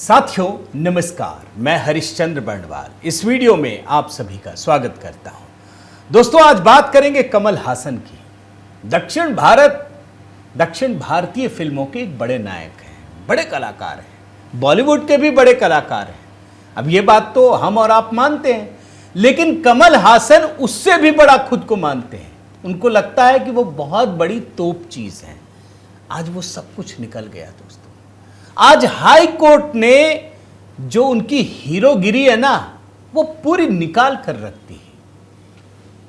साथियों नमस्कार, मैं हरिश्चंद्र बर्णवाल इस वीडियो में आप सभी का स्वागत करता हूं। दोस्तों आज बात करेंगे कमल हासन की। दक्षिण भारतीय फिल्मों के एक बड़े नायक हैं, बड़े कलाकार हैं, बॉलीवुड के भी बड़े कलाकार हैं। अब ये बात तो हम और आप मानते हैं, लेकिन कमल हासन उससे भी बड़ा खुद को मानते हैं। उनको लगता है कि वो बहुत बड़ी तोप चीज है। आज वो सब कुछ निकल गया दोस्तों। आज हाई कोर्ट ने जो उनकी हीरोगिरी है ना, वो पूरी निकाल कर रखती है।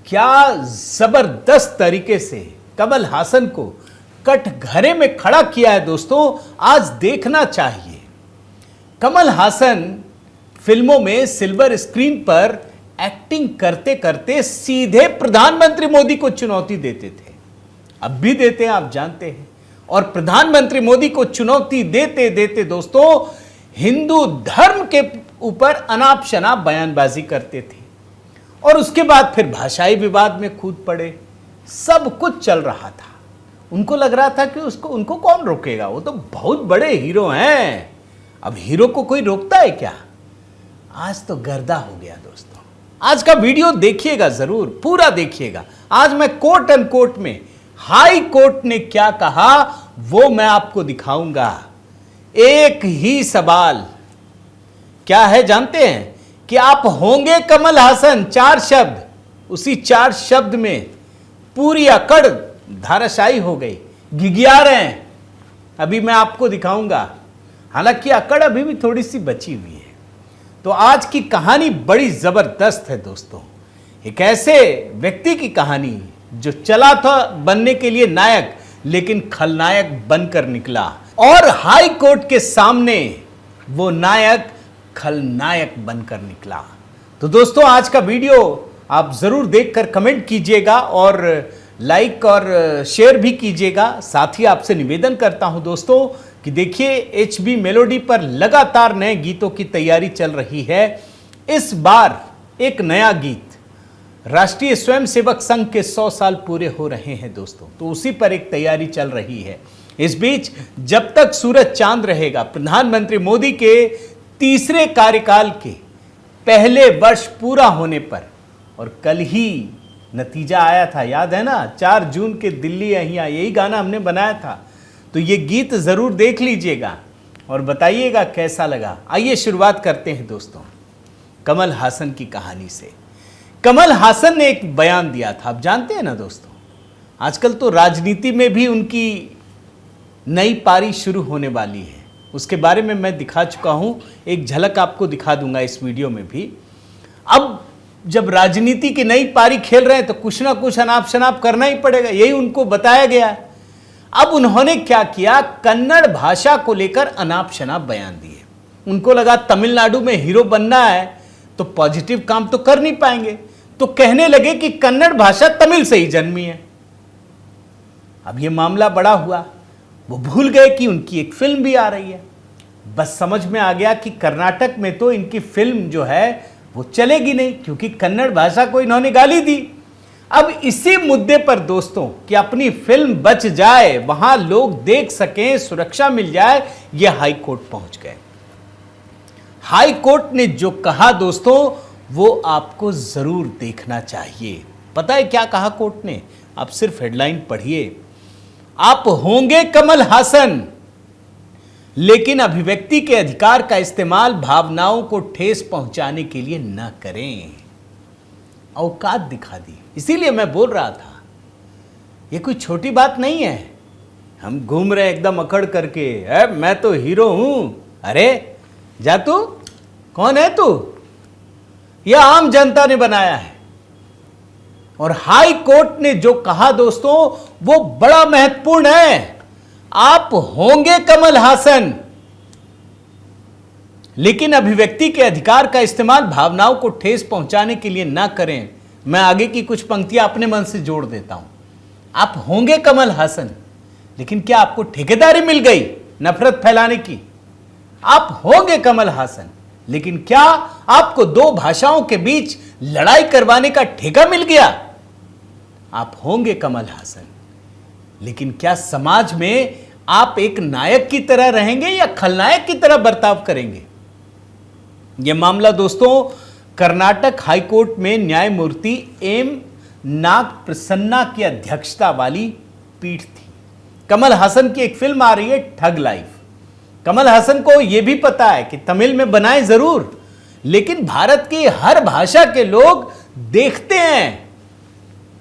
क्या जबरदस्त तरीके से कमल हासन को कटघरे में खड़ा किया है दोस्तों, आज देखना चाहिए। कमल हासन फिल्मों में सिल्वर स्क्रीन पर एक्टिंग करते करते सीधे प्रधानमंत्री मोदी को चुनौती देते थे, अब भी देते हैं, आप जानते हैं। और प्रधानमंत्री मोदी को चुनौती देते देते दोस्तों हिंदू धर्म के ऊपर अनाप शनाप बयानबाजी करते थे, और उसके बाद फिर भाषाई विवाद में कूद पड़े। सब कुछ चल रहा था। उनको लग रहा था कि उनको कौन रोकेगा, वो तो बहुत बड़े हीरो हैं। अब हीरो को कोई रोकता है क्या? आज तो गर्दा हो गया दोस्तों। आज का वीडियो देखिएगा, जरूर पूरा देखिएगा। आज मैं कोट एंड कोट में हाई कोर्ट ने क्या कहा वो मैं आपको दिखाऊंगा। एक ही सवाल क्या है जानते हैं? कि आप होंगे कमल हासन, 4 शब्द। उसी 4 शब्द में पूरी अकड़ धाराशायी हो गई, घिघिया रहे हैं। अभी मैं आपको दिखाऊंगा, हालांकि अकड़ अभी भी थोड़ी सी बची हुई है। तो आज की कहानी बड़ी जबरदस्त है दोस्तों। एक ऐसे व्यक्ति की कहानी जो चला था बनने के लिए नायक, लेकिन खलनायक बनकर निकला, और हाई कोर्ट के सामने वो नायक खलनायक बनकर निकला। तो दोस्तों आज का वीडियो आप जरूर देखकर कमेंट कीजिएगा और लाइक और शेयर भी कीजिएगा। साथ ही आपसे निवेदन करता हूं दोस्तों कि देखिए HB मेलोडी पर लगातार नए गीतों की तैयारी चल रही है। इस बार एक नया गीत, राष्ट्रीय स्वयंसेवक संघ के 100 साल पूरे हो रहे हैं दोस्तों, तो उसी पर एक तैयारी चल रही है। इस बीच जब तक सूरज चांद रहेगा, प्रधानमंत्री मोदी के तीसरे कार्यकाल के पहले वर्ष पूरा होने पर, और कल ही नतीजा आया था, याद है ना, 4 जून के दिल्ली अहिया, यही गाना हमने बनाया था। तो ये गीत जरूर देख लीजिएगा और बताइएगा कैसा लगा। आइए शुरुआत करते हैं दोस्तों कमल हासन की कहानी से। कमल हासन ने एक बयान दिया था, आप जानते हैं ना दोस्तों, आजकल तो राजनीति में भी उनकी नई पारी शुरू होने वाली है। उसके बारे में मैं दिखा चुका हूं, एक झलक आपको दिखा दूंगा इस वीडियो में भी। अब जब राजनीति की नई पारी खेल रहे हैं तो कुछ ना कुछ अनाप शनाप करना ही पड़ेगा, यही उनको बताया गया है। अब उन्होंने क्या किया, कन्नड़ भाषा को लेकर अनाप शनाप बयान दिए। उनको लगा तमिलनाडु में हीरो बनना है तो पॉजिटिव काम तो कर नहीं पाएंगे, तो कहने लगे कि कन्नड़ भाषा तमिल से ही जन्मी है। अब यह मामला बड़ा हुआ, वो भूल गए कि उनकी एक फिल्म भी आ रही है। बस समझ में आ गया कि कर्नाटक में तो इनकी फिल्म जो है वो चलेगी नहीं, क्योंकि कन्नड़ भाषा को इन्होंने गाली दी। अब इसी मुद्दे पर दोस्तों कि अपनी फिल्म बच जाए, वहां लोग देख सकें, सुरक्षा मिल जाए, यह हाई कोर्ट पहुंच गए। हाई कोर्ट ने जो कहा दोस्तों वो आपको जरूर देखना चाहिए। पता है क्या कहा कोर्ट ने? आप सिर्फ हेडलाइन पढ़िए। आप होंगे कमल हासन, लेकिन अभिव्यक्ति के अधिकार का इस्तेमाल भावनाओं को ठेस पहुंचाने के लिए न करें। औकात दिखा दी। इसीलिए मैं बोल रहा था, ये कोई छोटी बात नहीं है। हम घूम रहे एकदम अकड़ करके, मैं तो हीरो हूं। अरे जा तू, कौन है तू? यह आम जनता ने बनाया है। और हाई कोर्ट ने जो कहा दोस्तों वो बड़ा महत्वपूर्ण है। आप होंगे कमल हासन, लेकिन अभिव्यक्ति के अधिकार का इस्तेमाल भावनाओं को ठेस पहुंचाने के लिए ना करें। मैं आगे की कुछ पंक्तियां अपने मन से जोड़ देता हूं। आप होंगे कमल हासन, लेकिन क्या आपको ठेकेदारी मिल गई नफरत फैलाने की? आप होंगे कमल हासन, लेकिन क्या आपको 2 भाषाओं के बीच लड़ाई करवाने का ठेका मिल गया? आप होंगे कमल हासन, लेकिन क्या समाज में आप एक नायक की तरह रहेंगे या खलनायक की तरह बर्ताव करेंगे? यह मामला दोस्तों कर्नाटक हाईकोर्ट में न्यायमूर्ति एम नाग प्रसन्ना की अध्यक्षता वाली पीठ थी। कमल हासन की एक फिल्म आ रही है ठग लाइफ। कमल हासन को यह भी पता है कि तमिल में बनाए जरूर, लेकिन भारत की हर भाषा के लोग देखते हैं,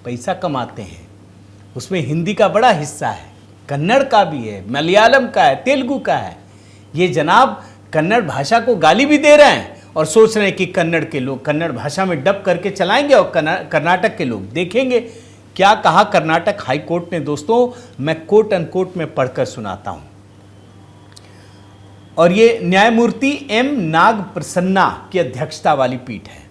पैसा कमाते हैं। उसमें हिंदी का बड़ा हिस्सा है, कन्नड़ का भी है, मलयालम का है, तेलुगु का है। ये जनाब कन्नड़ भाषा को गाली भी दे रहे हैं और सोच रहे हैं कि कन्नड़ के लोग कन्नड़ भाषा में डब करके चलाएंगे और कर्नाटक के लोग देखेंगे। क्या कहा कर्नाटक हाई कोर्ट ने दोस्तों, मैं कोट अनकोट में पढ़कर सुनाता हूं। और ये न्यायमूर्ति एम नाग प्रसन्ना की अध्यक्षता वाली पीठ है।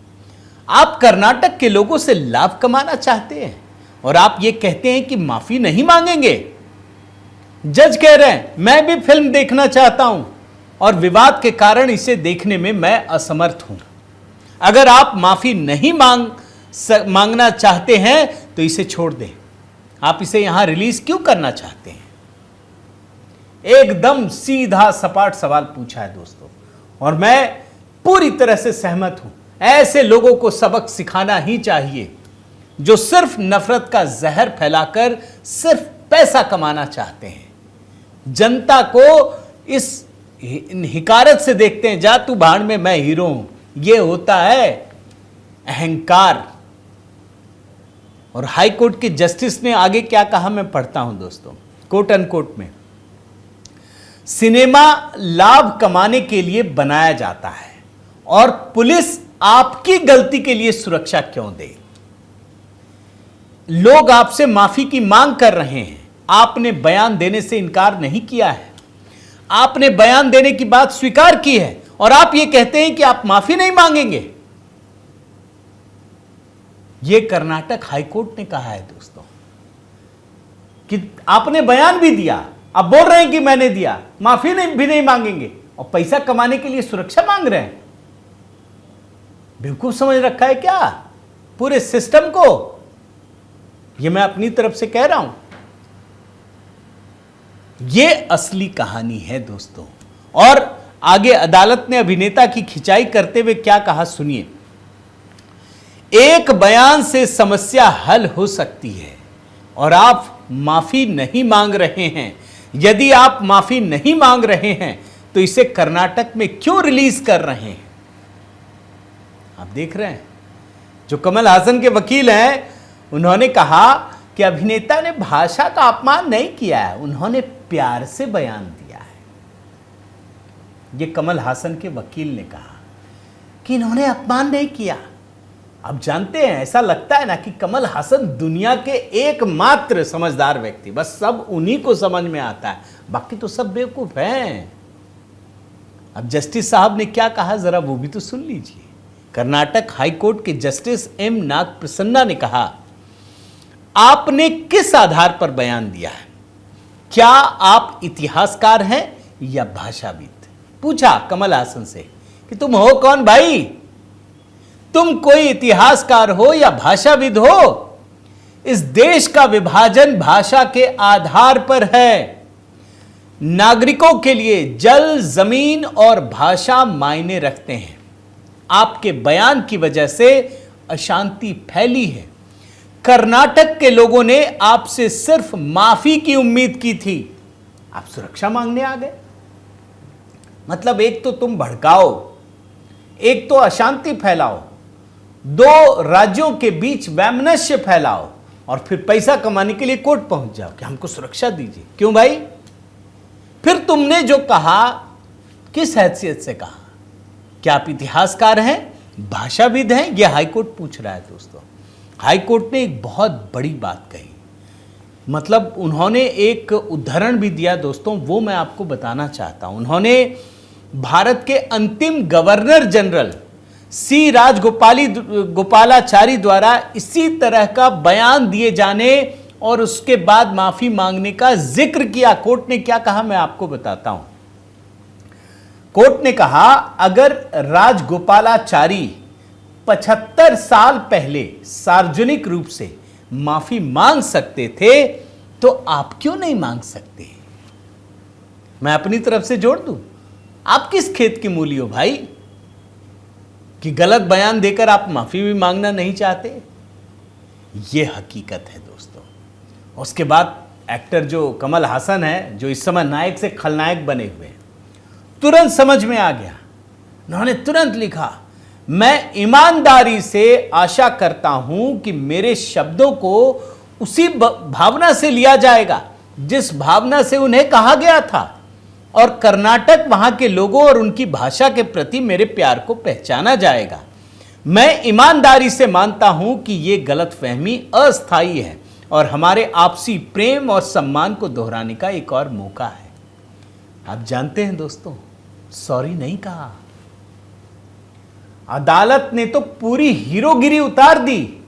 आप कर्नाटक के लोगों से लाभ कमाना चाहते हैं और आप ये कहते हैं कि माफी नहीं मांगेंगे। जज कह रहे हैं मैं भी फिल्म देखना चाहता हूं और विवाद के कारण इसे देखने में मैं असमर्थ हूं। अगर आप माफी नहीं मांगना चाहते हैं तो इसे छोड़ दें। आप इसे यहां रिलीज क्यों करना चाहते हैं? एकदम सीधा सपाट सवाल पूछा है दोस्तों, और मैं पूरी तरह से सहमत हूं। ऐसे लोगों को सबक सिखाना ही चाहिए जो सिर्फ नफरत का जहर फैलाकर सिर्फ पैसा कमाना चाहते हैं। जनता को इस हिकारत से देखते हैं, जा तू भाड़ में मैं हीरो हूं। यह होता है अहंकार। और हाई कोर्ट के जस्टिस ने आगे क्या कहा मैं पढ़ता हूं दोस्तों, कोट अनकोट में। सिनेमा लाभ कमाने के लिए बनाया जाता है और पुलिस आपकी गलती के लिए सुरक्षा क्यों दे? लोग आपसे माफी की मांग कर रहे हैं। आपने बयान देने से इनकार नहीं किया है, आपने बयान देने की बात स्वीकार की है और आप यह कहते हैं कि आप माफी नहीं मांगेंगे। यह कर्नाटक हाईकोर्ट ने कहा है दोस्तों कि आपने बयान भी दिया, अब बोल रहे हैं कि मैंने दिया, माफी भी नहीं मांगेंगे और पैसा कमाने के लिए सुरक्षा मांग रहे हैं। बेवकूफ समझ रखा है क्या पूरे सिस्टम को? यह मैं अपनी तरफ से कह रहा हूं। यह असली कहानी है दोस्तों। और आगे अदालत ने अभिनेता की खिंचाई करते हुए क्या कहा सुनिए। एक बयान से समस्या हल हो सकती है और आप माफी नहीं मांग रहे हैं। यदि आप माफी नहीं मांग रहे हैं तो इसे कर्नाटक में क्यों रिलीज कर रहे हैं? आप देख रहे हैं, जो कमल हासन के वकील हैं उन्होंने कहा कि अभिनेता ने भाषा का अपमान नहीं किया है, उन्होंने प्यार से बयान दिया है। यह कमल हासन के वकील ने कहा कि इन्होंने अपमान नहीं किया। अब जानते हैं, ऐसा लगता है ना कि कमल हासन दुनिया के एकमात्र समझदार व्यक्ति, बस सब उन्हीं को समझ में आता है, बाकी तो सब बेवकूफ हैं। अब जस्टिस साहब ने क्या कहा जरा वो भी तो सुन लीजिए। कर्नाटक हाईकोर्ट के जस्टिस एम नाग प्रसन्ना ने कहा, आपने किस आधार पर बयान दिया है? क्या आप इतिहासकार हैं या भाषाविद? पूछा कमल हासन से कि तुम हो कौन भाई? तुम कोई इतिहासकार हो या भाषाविद हो? इस देश का विभाजन भाषा के आधार पर है। नागरिकों के लिए जल, जमीन और भाषा मायने रखते हैं। आपके बयान की वजह से अशांति फैली है। कर्नाटक के लोगों ने आपसे सिर्फ माफी की उम्मीद की थी, आप सुरक्षा मांगने आ गए। मतलब एक तो तुम भड़काओ, एक तो अशांति फैलाओ, दो राज्यों के बीच वैमनस्य फैलाओ और फिर पैसा कमाने के लिए कोर्ट पहुंच जाओ कि हमको सुरक्षा दीजिए। क्यों भाई? फिर तुमने जो कहा किस हैसियत से कहा? क्या आप इतिहासकार हैं, भाषाविद हैं? यह हाईकोर्ट पूछ रहा है दोस्तों। हाईकोर्ट ने एक बहुत बड़ी बात कही, मतलब उन्होंने एक उदाहरण भी दिया दोस्तों, वो मैं आपको बताना चाहता हूं। उन्होंने भारत के अंतिम गवर्नर जनरल सी राजगोपालाचारी द्वारा इसी तरह का बयान दिए जाने और उसके बाद माफी मांगने का जिक्र किया। कोर्ट ने क्या कहा मैं आपको बताता हूं। कोर्ट ने कहा, अगर राजगोपालाचारी 75 साल पहले सार्वजनिक रूप से माफी मांग सकते थे तो आप क्यों नहीं मांग सकते? मैं अपनी तरफ से जोड़ दूं? आप किस खेत की मूली हो भाई कि गलत बयान देकर आप माफी भी मांगना नहीं चाहते? यह हकीकत है दोस्तों। उसके बाद एक्टर जो कमल हासन है, जो इस समय नायक से खलनायक बने हुए हैं, तुरंत समझ में आ गया। उन्होंने तुरंत लिखा, मैं ईमानदारी से आशा करता हूं कि मेरे शब्दों को उसी भावना से लिया जाएगा जिस भावना से उन्हें कहा गया था, और कर्नाटक वहां के लोगों और उनकी भाषा के प्रति मेरे प्यार को पहचाना जाएगा। मैं ईमानदारी से मानता हूं कि यह गलतफहमी अस्थायी है और हमारे आपसी प्रेम और सम्मान को दोहराने का एक और मौका है। आप जानते हैं दोस्तों, सॉरी नहीं कहा। अदालत ने तो पूरी हीरोगिरी उतार दी,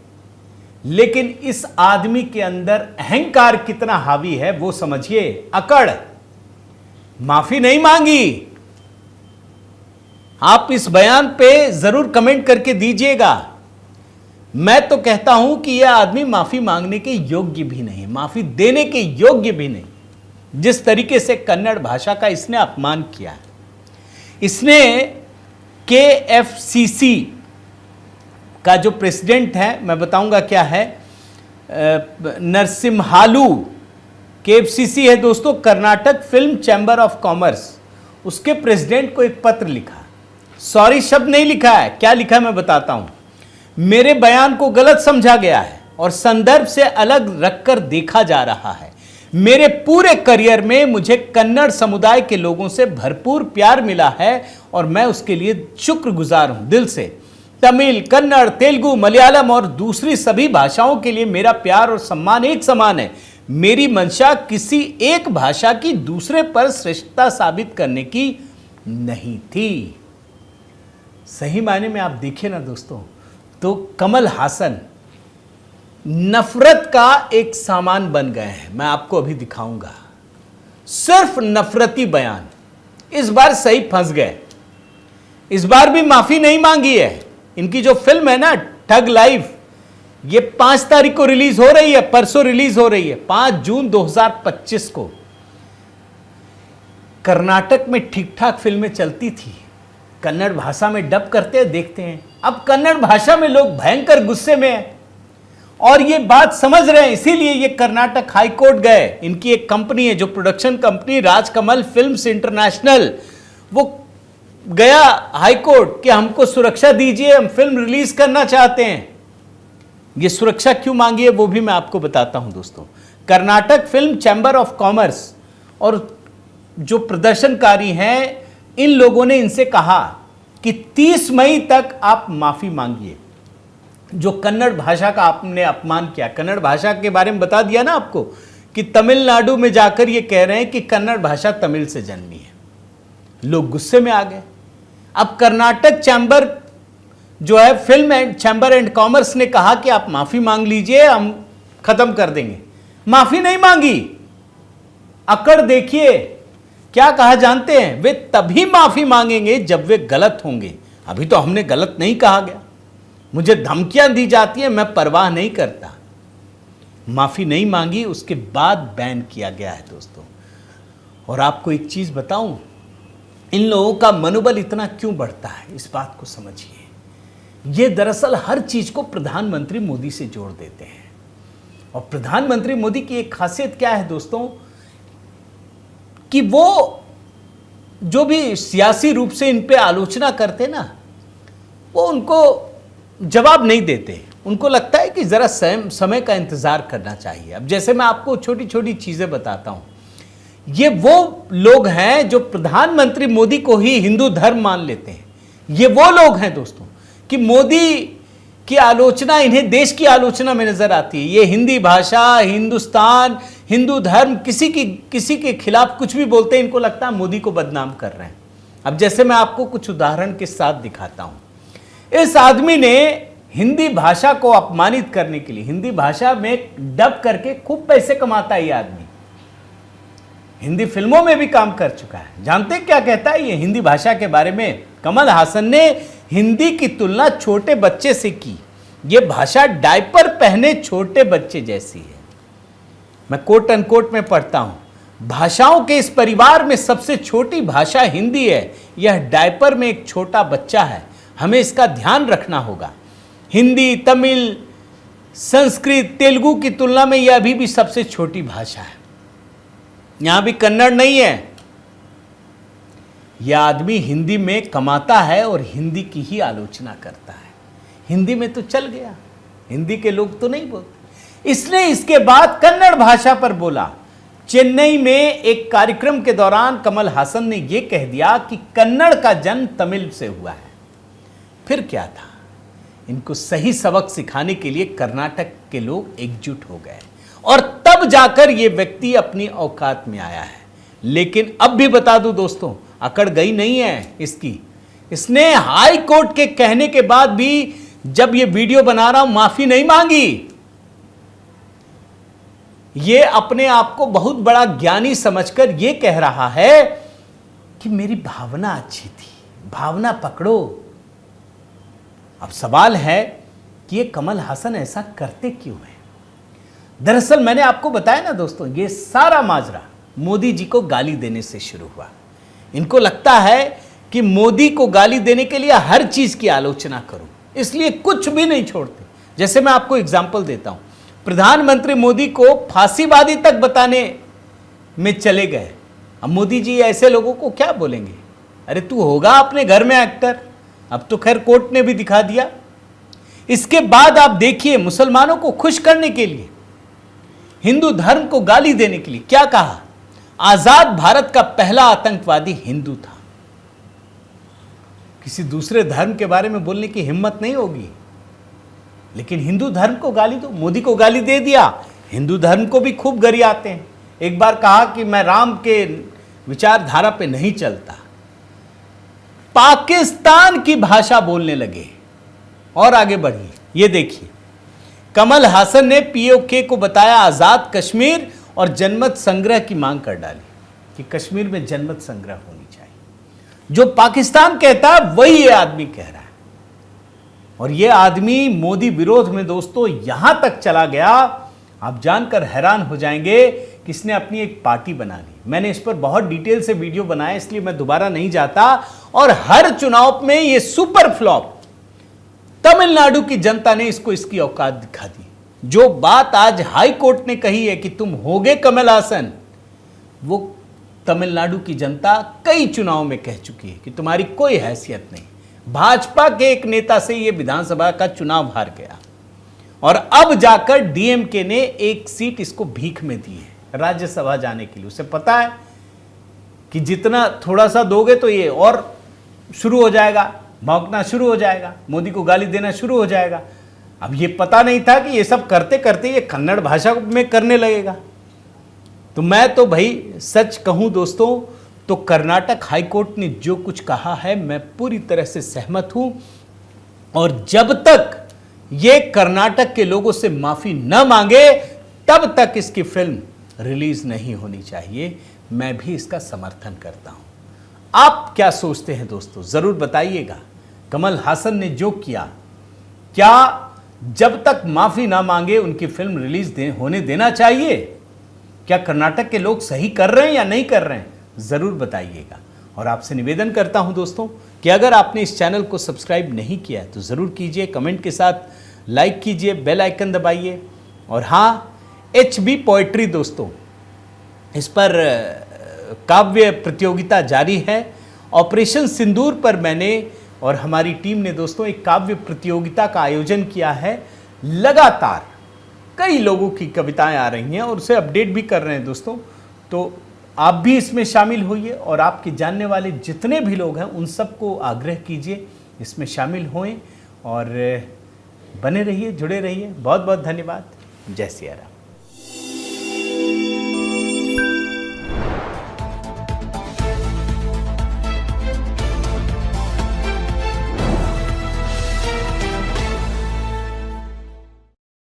लेकिन इस आदमी के अंदर अहंकार कितना हावी है वो समझिए। अकड़, माफी नहीं मांगी। आप इस बयान पे जरूर कमेंट करके दीजिएगा। मैं तो कहता हूं कि यह आदमी माफी मांगने के योग्य भी नहीं, माफी देने के योग्य भी नहीं। जिस तरीके से कन्नड़ भाषा का इसने अपमान किया है, इसने KFCC का जो प्रेसिडेंट है, मैं बताऊंगा क्या है, नरसिम्हालू, KFCC है दोस्तों, Karnataka film chamber of commerce, उसके प्रेसिडेंट को एक पत्र लिखा। सॉरी शब्द नहीं लिखा है। क्या लिखा है मैं बताता हूं। मेरे बयान को गलत समझा गया है और संदर्भ से अलग रखकर देखा जा रहा है। मेरे पूरे करियर में मुझे कन्नड़ समुदाय के लोगों से भरपूर प्यार मिला है और मैं उसके लिए शुक्रगुजार हूं दिल से। तमिल, कन्नड़, तेलुगु, मलयालम और दूसरी सभी भाषाओं के लिए मेरा प्यार और सम्मान एक समान है। मेरी मंशा किसी एक भाषा की दूसरे पर श्रेष्ठता साबित करने की नहीं थी। सही मायने में आप देखिए ना दोस्तों, तो कमल हासन नफरत का एक सामान बन गए हैं। मैं आपको अभी दिखाऊंगा। सिर्फ नफरती बयान। इस बार सही फंस गए। इस बार भी माफी नहीं मांगी है। इनकी जो फिल्म है ना, ठग लाइफ, ये 5 तारीख को रिलीज हो रही है, परसों रिलीज हो रही है, 5 जून 2025 को। कर्नाटक में ठीक ठाक फिल्में चलती थी, कन्नड़ भाषा में डब करते हैं, देखते हैं। अब कन्नड़ भाषा में लोग भयंकर गुस्से में हैं और ये बात समझ रहे हैं, इसीलिए ये कर्नाटक हाई कोर्ट गए। इनकी एक कंपनी है जो production company, Rajkamal films international, वो गया हाई कोर्ट कि हमको सुरक्षा दीजिए, हम फिल्म रिलीज करना चाहते हैं। ये सुरक्षा क्यों मांगी है वो भी मैं आपको बताता हूं दोस्तों। Karnataka film chamber of commerce और जो प्रदर्शनकारी हैं, इन लोगों ने इनसे कहा कि 30 मई तक आप माफी मांगिए। जो कन्नड़ भाषा का आपने अपमान किया, कन्नड़ भाषा के बारे में बता दिया ना आपको कि तमिलनाडु में जाकर ये कह रहे हैं कि कन्नड़ भाषा तमिल से जन्मी है। लोग गुस्से में आ गए। अब कर्नाटक चैम्बर जो है, film and chamber and commerce ने कहा कि आप माफी मांग लीजिए, हम खत्म कर देंगे। माफी नहीं मांगी। अकड़ देखिए क्या कहा जानते हैं, वे तभी माफी मांगेंगे जब वे गलत होंगे। अभी तो हमने गलत नहीं कहा गया, मुझे धमकियां दी जाती है, मैं परवाह नहीं करता। माफी नहीं मांगी, उसके बाद बैन किया गया है दोस्तों। और आपको एक चीज बताऊं, इन लोगों का मनोबल इतना क्यों बढ़ता है, इस बात को समझिए। ये दरअसल हर चीज को प्रधानमंत्री मोदी से जोड़ देते हैं। और प्रधानमंत्री मोदी की एक खासियत क्या है दोस्तों, कि वो जो भी सियासी रूप से इन पे आलोचना करते ना, वो उनको जवाब नहीं देते। उनको लगता है कि जरा समय का इंतजार करना चाहिए। अब जैसे मैं आपको छोटी छोटी चीजें बताता हूं, ये वो लोग हैं जो प्रधानमंत्री मोदी को ही हिंदू धर्म मान लेते हैं। ये वो लोग हैं दोस्तों कि मोदी की आलोचना इन्हें देश की आलोचना में नजर आती है। ये हिंदी भाषा, हिंदुस्तान, हिंदू धर्म, किसी के खिलाफ कुछ भी बोलते हैं, इनको लगता है मोदी को बदनाम कर रहे हैं। अब जैसे मैं आपको कुछ उदाहरण के साथ दिखाता हूं। इस आदमी ने हिंदी भाषा को अपमानित करने के लिए, हिंदी भाषा में डब करके खूब पैसे कमाता है ये आदमी। हिंदी फिल्मों में भी काम कर चुका है। जानते क्या कहता है ये हिंदी भाषा के बारे में? कमल हासन ने हिंदी की तुलना छोटे बच्चे से की। ये भाषा डायपर पहने छोटे बच्चे जैसी है। मैं कोट अनकोट में पढ़ता हूं। भाषाओं के इस परिवार में सबसे छोटी भाषा हिंदी है। यह डायपर में एक छोटा बच्चा है, हमें इसका ध्यान रखना होगा। हिंदी, तमिल, संस्कृत, तेलुगु की तुलना में यह अभी भी सबसे छोटी भाषा है। यहां भी कन्नड़ नहीं है। यह आदमी हिंदी में कमाता है और हिंदी की ही आलोचना करता है। हिंदी में तो चल गया, हिंदी के लोग तो नहीं बोलते। इसने इसके बाद कन्नड़ भाषा पर बोला। चेन्नई में एक कार्यक्रम के दौरान कमल हासन ने यह कह दिया कि कन्नड़ का जन्म तमिल से हुआ है। फिर क्या था, इनको सही सबक सिखाने के लिए कर्नाटक के लोग एकजुट हो गए और तब जाकर यह व्यक्ति अपनी औकात में आया है। लेकिन अब भी बता दूं दोस्तों, अकड़ गई नहीं है इसकी। इसने हाई कोर्ट के कहने के बाद भी जब ये वीडियो बना रहा हूं माफी नहीं मांगी। ये अपने आप को बहुत बड़ा ज्ञानी समझकर ये कह रहा है कि मेरी भावना अच्छी थी, भावना पकड़ो। अब सवाल है कि ये कमल हासन ऐसा करते क्यों है। दरअसल मैंने आपको बताया ना दोस्तों, ये सारा माजरा मोदी जी को गाली देने से शुरू हुआ। इनको लगता है कि मोदी को गाली देने के लिए हर चीज की आलोचना करूं, इसलिए कुछ भी नहीं छोड़ते। जैसे मैं आपको एग्जाम्पल देता हूं, प्रधानमंत्री मोदी को फांसीवादी तक बताने में चले गए। अब मोदी जी ऐसे लोगों को क्या बोलेंगे, अरे तू होगा अपने घर में एक्टर। अब तो खैर कोर्ट ने भी दिखा दिया। इसके बाद आप देखिए, मुसलमानों को खुश करने के लिए, हिंदू धर्म को गाली देने के लिए क्या कहा, आजाद भारत का पहला आतंकवादी हिंदू था। किसी दूसरे धर्म के बारे में बोलने की हिम्मत नहीं होगी, लेकिन हिंदू धर्म को गाली दो। मोदी को गाली दे दिया, हिंदू धर्म को भी खूब गरियाते हैं। एक बार कहा कि मैं राम के विचारधारा पे नहीं चलता। पाकिस्तान की भाषा बोलने लगे। और आगे बढ़िए, ये देखिए, कमल हासन ने पीओके को बताया आजाद कश्मीर और जनमत संग्रह की मांग कर डाली कि कश्मीर में जनमत संग्रह होनी चाहिए। जो पाकिस्तान कहता है वही ये आदमी कह रहा है। और ये आदमी मोदी विरोध में दोस्तों यहां तक चला गया, आप जानकर हैरान हो जाएंगे कि इसने अपनी एक पार्टी बना ली। मैंने इस पर बहुत डिटेल से वीडियो बनाया, इसलिए मैं दोबारा नहीं जाता। और हर चुनाव में ये सुपर फ्लॉप, तमिलनाडु की जनता ने इसको इसकी औकात दिखा दी। जो बात आज हाई कोर्ट ने कही है कि तुम होगे कमल हासन, वो तमिलनाडु की जनता कई चुनाव में कह चुकी है कि तुम्हारी कोई हैसियत नहीं। भाजपा के एक नेता से ये विधानसभा का चुनाव हार गया और अब जाकर डीएमके ने एक सीट इसको भीख में दी है राज्यसभा जाने के लिए। उसे पता है कि जितना थोड़ा सा दोगे तो ये और शुरू हो जाएगा, भौंकना शुरू हो जाएगा, मोदी को गाली देना शुरू हो जाएगा। अब ये पता नहीं था कि ये सब करते करते ये कन्नड़ भाषा में करने लगेगा। तो मैं तो भाई सच कहूं दोस्तों, तो कर्नाटक हाईकोर्ट ने जो कुछ कहा है मैं पूरी तरह से सहमत हूं। और जब तक ये कर्नाटक के लोगों से माफी न मांगे तब तक इसकी फिल्म रिलीज नहीं होनी चाहिए। मैं भी इसका समर्थन करता हूं। आप क्या सोचते हैं दोस्तों, जरूर बताइएगा। कमल हासन ने जो किया, क्या जब तक माफी ना मांगे उनकी फिल्म रिलीज होने देना चाहिए? क्या कर्नाटक के लोग सही कर रहे हैं या नहीं कर रहे हैं? जरूर बताइएगा। और आपसे निवेदन करता हूं दोस्तों कि अगर आपने इस चैनल को सब्सक्राइब नहीं किया है तो जरूर कीजिए, कमेंट के साथ लाइक कीजिए, बेल आइकन दबाइए। और हाँ, HB पोएट्री दोस्तों, इस पर काव्य प्रतियोगिता जारी है। ऑपरेशन सिंदूर पर मैंने और हमारी टीम ने दोस्तों एक काव्य प्रतियोगिता का आयोजन किया है। लगातार कई लोगों की कविताएं आ रही हैं और उसे अपडेट भी कर रहे हैं दोस्तों। तो आप भी इसमें शामिल होइए और आपके जानने वाले जितने भी लोग हैं उन सबको आग्रह कीजिए इसमें शामिल होएं और बने रहिए, जुड़े रहिए। बहुत बहुत धन्यवाद। जय सिया राम।